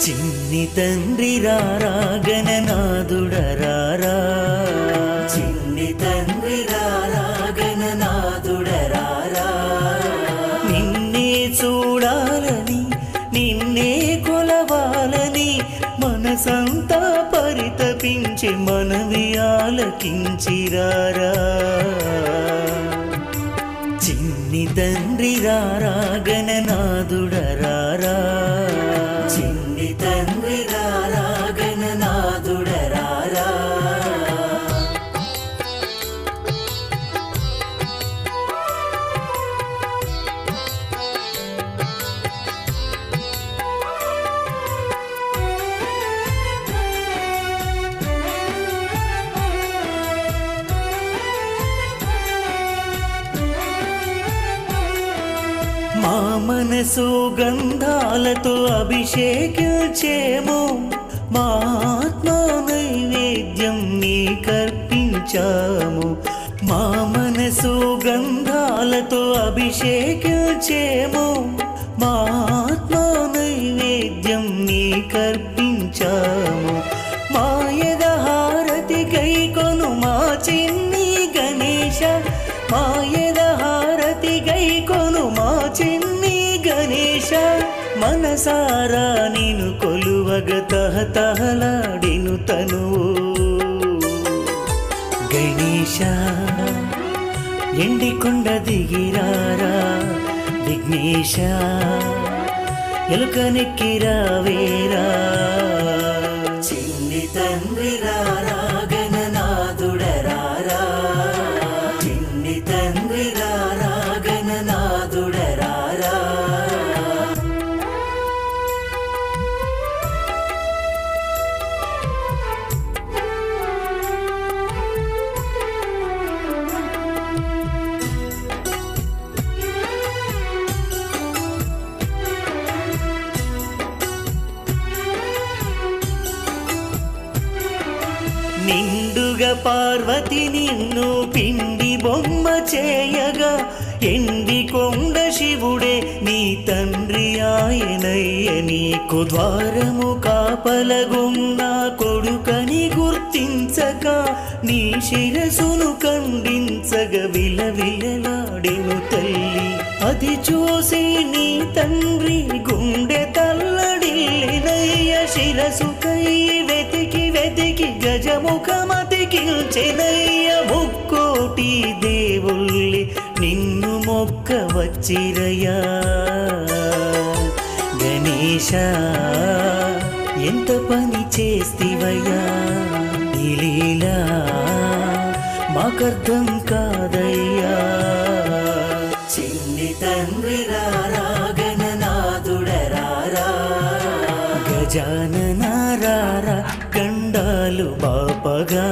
చిన్ని తండ్రి రారా గణనాథుడరారా, చిన్ని తండ్రి రారా గణనాథుడరారా. నిన్నే చూడాలని నిన్నే కొలవాలని మనసంతా పరితపించి మనవి ఆలకించిరారా. చిన్ని తండ్రి రారా గణనాథుడరారా, చిన్ని తండ్రి రారా గణనాథుడరారా. మా మనసు గంధాలతో అభిషేకించేమో, మా ఆత్మ నైవేద్యం నీకర్పించాము. మా మనసు గంధాలతో అభిషేకించేమో, మా ఆత్మ నైవేద్యం నీకర్పించాము. మాయద హారతి గైకొను మా చిన్ని గణేశ, మాయద హారతి గైకొను మా చిన్ని గణేశ. మనసారా నిను కొలువగ తహతహలాడిను తనువు గణేశ. ఎండికొండ దిగిరారా విఘ్నేశ, ఎలుకనెక్కిరావేరా. చిన్ని తండ్రి రారా గణనాథుడరారా, చిన్ని తండ్రి రారా గణనాథుడరారా. నిండుగా పార్వతి నిన్ను పిండి బొమ్మ చేయగా, ఎండి కొండ శివుడే నీ తండ్రి ఆయనయ్య. నీకు ద్వారము కాపలగున్న కొడుకని గుర్తించక నీ శిరసును ఖండించగ విలవిలలాడెను తల్లి. అది చూసి నీ తండ్రి గుండె తల్లడిల్లినయ్య. శిరసుకై వెతికి వెతికి గజముఖమతికిల్చెనయ్య. ముక్కోటి దేవుళ్ళి నిన్ను మొక్క వచ్చిరయ్యా గణేశ. ఎంత పని చేస్తివయ్యా ఈ లీలా మాకర్థం కాదయ్యా. చిన్ని తండ్రి రారా గణనాథుడరారా, గజానన రారా గండాలు బాపగా.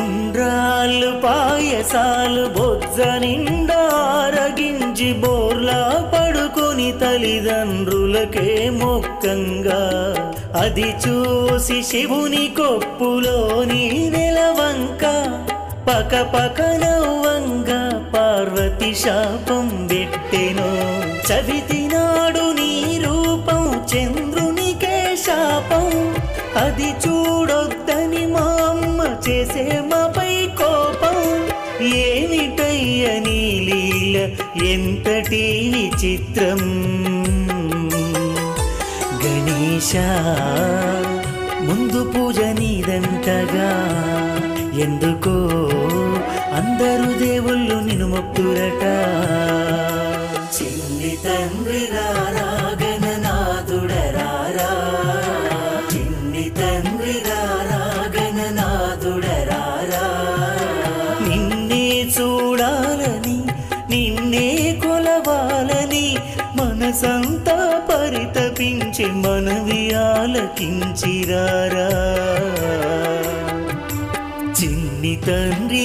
ఉండ్రాళ్ళు పాయసాలు బొజ్జ నిండా ఆరగించి బోర్లా పడుకొని తల్లిదండ్రులకే మొక్కంగా, అది చూసి శివుని కొప్పులోని నెలవంక పక పక నవ్వంగా పార్వతి శాపం పెట్టెను. చవితినాడు నీ రూపం చంద్రునికే శాపం, అది చూడొద్దని మా అమ్మ చేసే మాపై కోపం. ఏమిటయ్య నీ లీల ఎంతటి విచిత్రం గణేశ. ముందు పూజ నీదంటగా, ఎందుకో అందరూ దేవుళ్ళు నిన్ను మొక్కురట. చిన్ని తండ్రి రారా గణనాథుడరారా, చిన్ని తండ్రి రారా గణనాథుడరారా. నిన్నే చూడాలని నిన్నే కొలవాలని మనసంతా పరితపించి మనవి ఆలకించిరారా. చిన్ని తండ్రి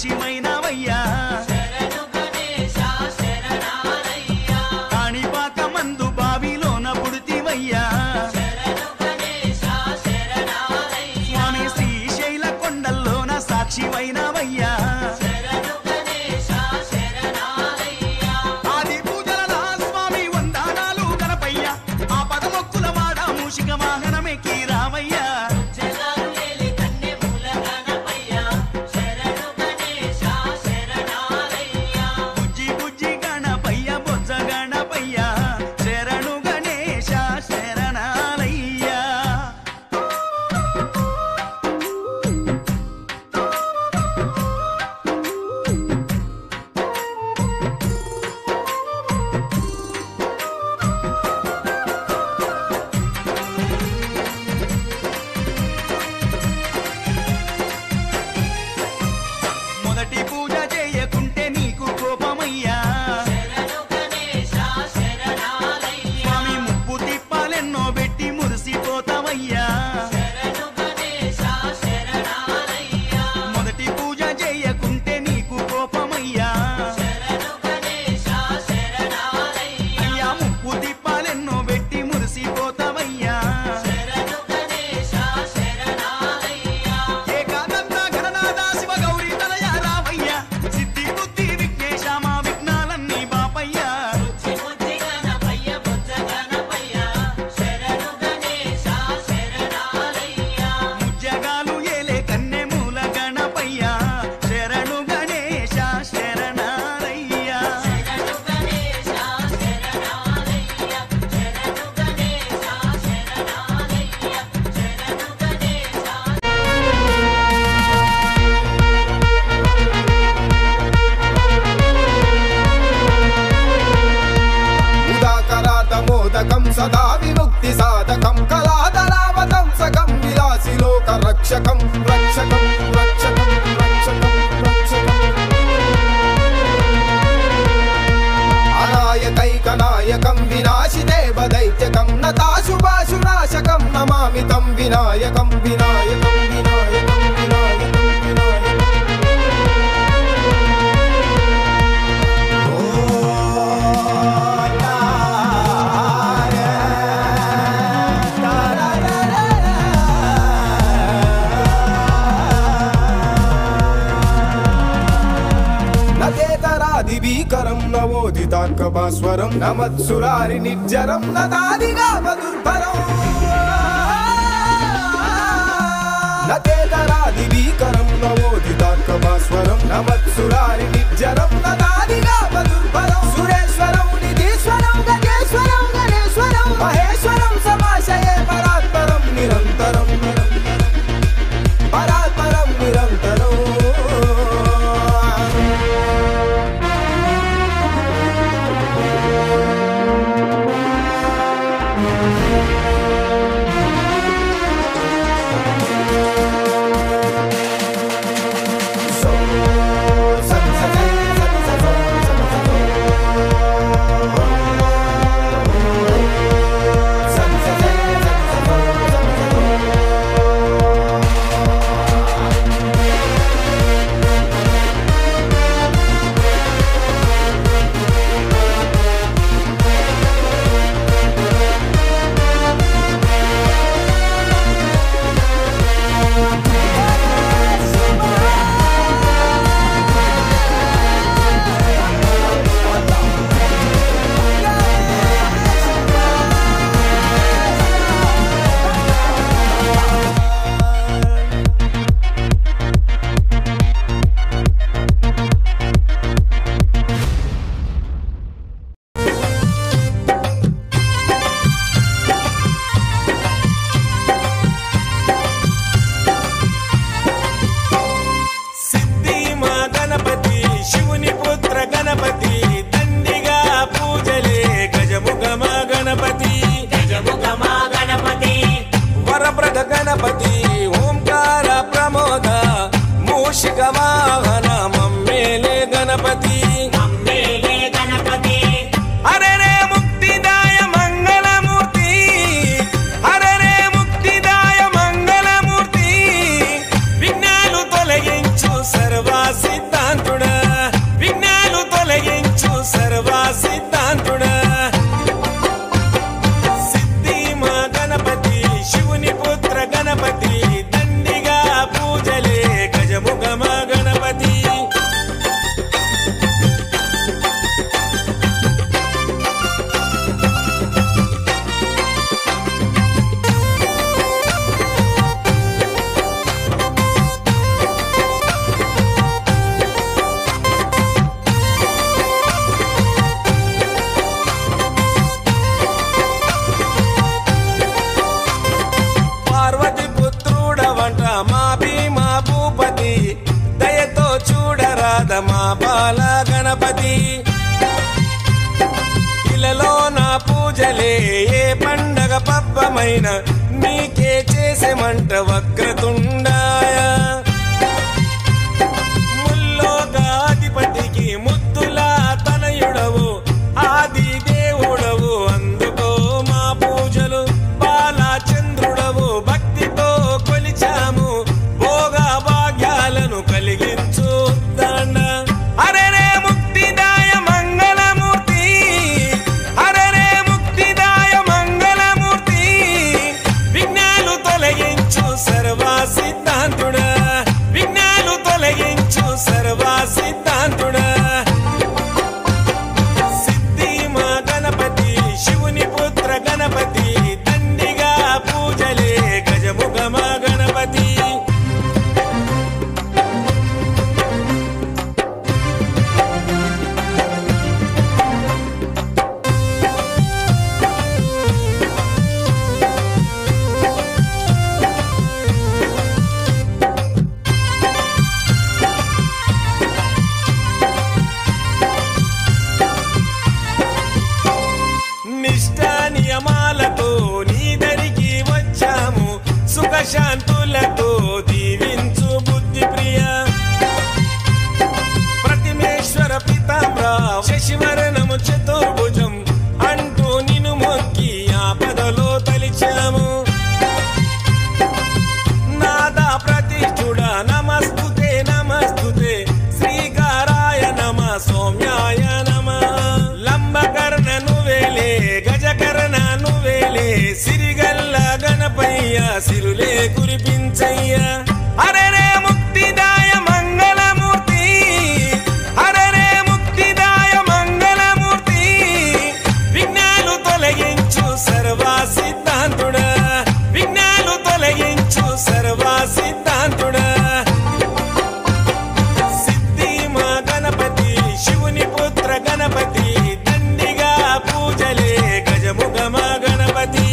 సాక్షిమైనవయ్యా కాణిపాకమందు బావిలోన పుడితివయ్యా స్వామి శ్రీశైల కొండల్లోన సాక్షిమైనవయ్యా ఆది పూజల స్వామి వందనాలు గణపయ్య ఆ పదమొక్కుల వాడ మూషిక వాహనమెక్కి రావయ్యా सदा विमुक्ति साधकं कलादलावतंसकं विलासी लोक रक्षकं रक्षकं रक्षकं रक्षकं रक्षकं अनायकैकनायकं विनाशि देवदैत्यकं नताशुभाशुनाशकं नमामि तं विनायकं विनायकं विनायकं विनायकं दिवीकरं नवोदितार्कभास्वरं नमत्सुरारि निर्जरं नदादिगामदुर्भरं नतेतरादिवीकरं नवोदितार्कभास्वरं नमत्सुरारि निर्जरं नदादिगामदुर्भरं सुरेश्वरं निधीश्वरं गजेश्वरं गणेश्वरं महेश्वरं समाशये परात्परं निरन्तरं परात्परं निरन्तरं सर्वा सिद्ध బాల గణపతి ఇలలో నా పూజలే ఏ పండగ పబ్బమైన నీకే చేసేమంట వక్రతుండాయ ముల్లోకాధిపతికి ముద్దులా తనయుడవు ఆది దేవుడవు అందుకో మా పూజలు బాలచంద్రుడవు భక్తితో కొలిచాము భోగ భాగ్యాలను కలిగించు దండ అరెరే ముక్తిదాయ మంగళమూర్తి అరెరే ముక్తిదాయ మంగళమూర్తి విఘ్నాలు తొలగించు సర్వ సిద్ధాంతుడా విఘ్నాలు తొలగించు సర్వ సిద్ధాంతుడా సిద్ధి మా గణపతి శివుని పుత్ర గణపతి దండిగా పూజలే గజముఖ మా గణపతి నిష్ఠా నియమాలతో నీ దరికి వచ్చాము సుఖశాంతులతో దీవించు బుద్ధి ప్రియ ప్రతిమేశ్వర పితాంబర శశివరణము చతుర్భుజం అంటూ నిన్ను మొక్కి ఆపదలో తలిచాము నాదా ప్రతిష్ఠుడ నమస్తుతే నమస్తుతే శ్రీకారాయ నమ సౌమ్యాయ నమ లంబకర్ణ నువ్వేలే గజకర్ణ నువ్వేలే సిరిగల్ల గణపయ్య సిరులే కురిపించయ్య అరెరే ముక్తిదాయ మంగళమూర్తి అరెరే ముక్తిదాయ మంగళమూర్తి విఘ్నాలు తొలగించు సర్వ సిద్ధాంతుడా విఘ్నాలు తొలగించు సర్వ సిద్ధాంతుడా సిద్ధి మా గణపతి శివుని పుత్ర గణపతి దండిగా పూజలే గజముఖ మా గణపతి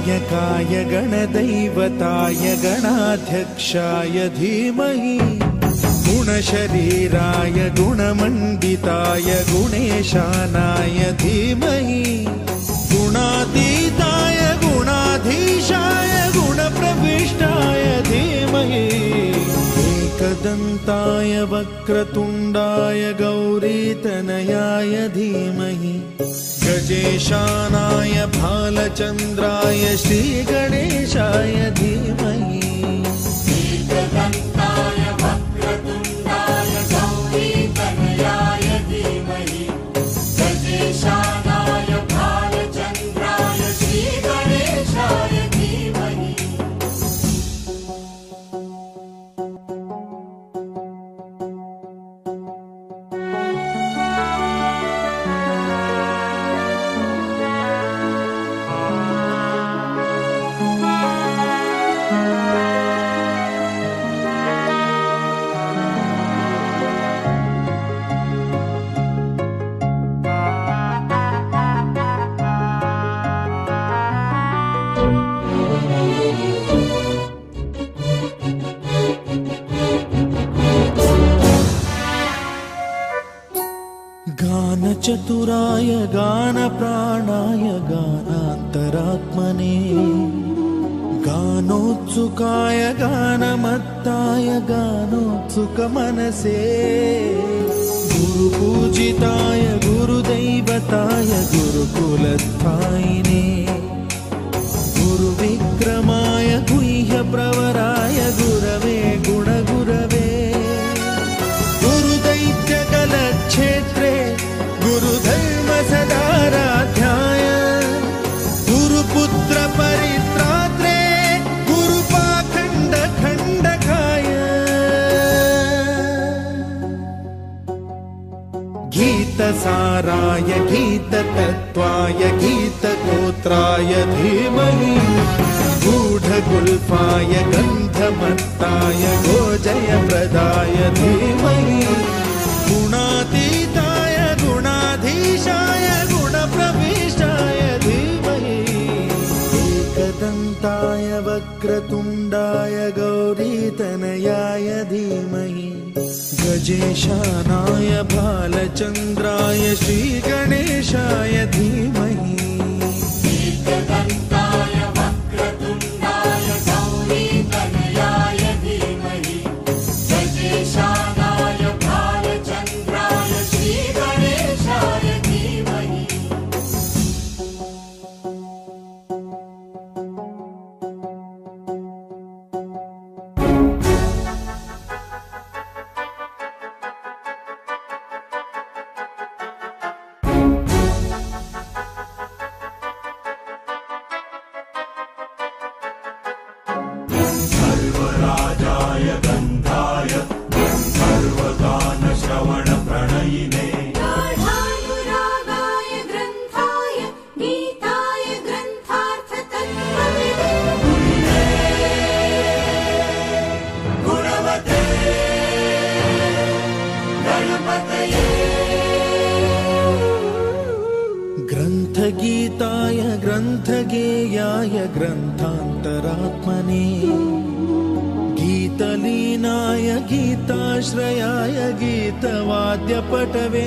गणनायकाय गणदैवताय गणाध्यक्षाय धीमहि गुणशरीराय गुणमण्डिताय गुणेशानाय धीमहि गुणातीताय गुणाधीशाय गुणप्रविष्टाय धीमहि एकदन्ताय वक्रतुण्डाय गौरीतनयाय धीमहि गजेशानाय भालचन्द्राय श्रीगणेशाय धीमहि एकदन्ताय वक्रतुण्डाय गौरीतनयाय धीमहि गजेशानाय भालचन्द्राय श्रीगणेशाय धीमहि गानचतुराय गानप्राणाय गानान्तरात्मने गानोत्सुकाय गानमत्ताय गानोत्सुकमनसे गुरुपूजिताय गुरुदैवताय गुरुकुलस्थायिने गुरुविक्रमाय गुह्यप्रवराय गुरवे गुणगुरवे गुरुदैत्यकलक्षेत्रे गुरुधर्मसदाराध्याय गुरुपुत्र परित्रात्रे गुरुपाखण्डखण्डकाय गीतसाराय गीततत्त्वाय गीतगोत्राय धीमहि गूढगुल्फाय गन्धमत्ताय गोजयप्रदाय धीमहि गुणातीताय गुणाधीशाय गुणप्रविष्टाय धीमहि एकदन्ताय वक्रतुण्डाय गौरीतनयाय धीमहि गजेशानाय भालचन्द्राय श्रीगणेशाय धीमहि एकदन्ताय वक्रतुण्डाय गौरीतनयाय धीमहि गजेशानाय भालचन्द्राय श्रीगणेशाय धीमहि सर्वराजाय गन्धाय गन्धर्वगानश्रवणप्रणयिने गाढानुरागाय ग्रन्थाय गीताय ग्रन्थार्थतत्त्वविदे गुणवते गणपतये ग्रन्थगीताय ग्रन्थगेयाय ग्रन्थान्तरात्मने गीतलीनाय गीताश्रयाय गीतवाद्यपटवे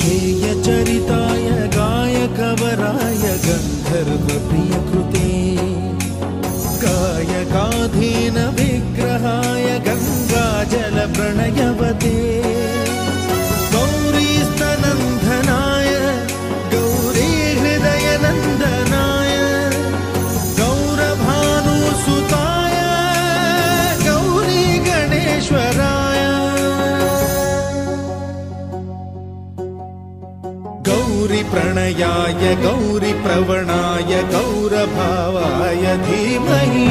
गेयचरिताय गायकवराय गन्धर्वप्रियकृते गायकाधीन विग्रहाय गङ्गाजलप्रणयवते गौरीस्तनन्दनाय गौरीहृदयनन्दनाय गौरभानुसुताय गौरी गणेश्वराय गौरीप्रणयाय गौरीप्रवणाय गौरभावाय धीमहि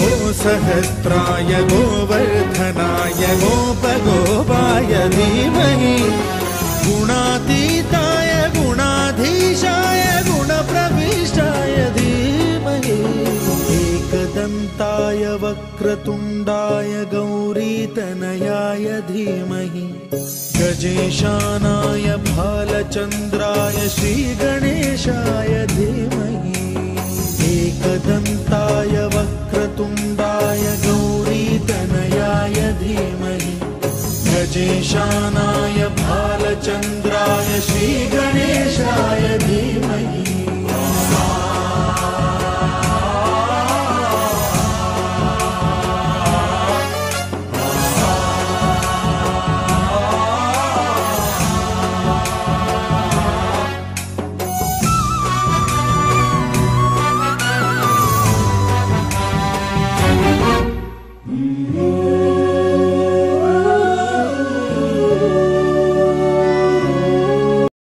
गोसहस्राय गोवर्धनाय गोपगोपाय धीमहि गुणातीताय गुणाधीशाय गुणप्रविष्टाय धीमहि एकदन्ताय वक्रतुण्डाय गौरीतनयाय धीमहि गजेशानाय भालचन्द्राय श्रीगणेशाय धीमहि एकदन्ताय वक्रतुण्डाय गौरीतनयाय धीमहि गजेशानाय भालचन्द्राय श्रीगणेशाय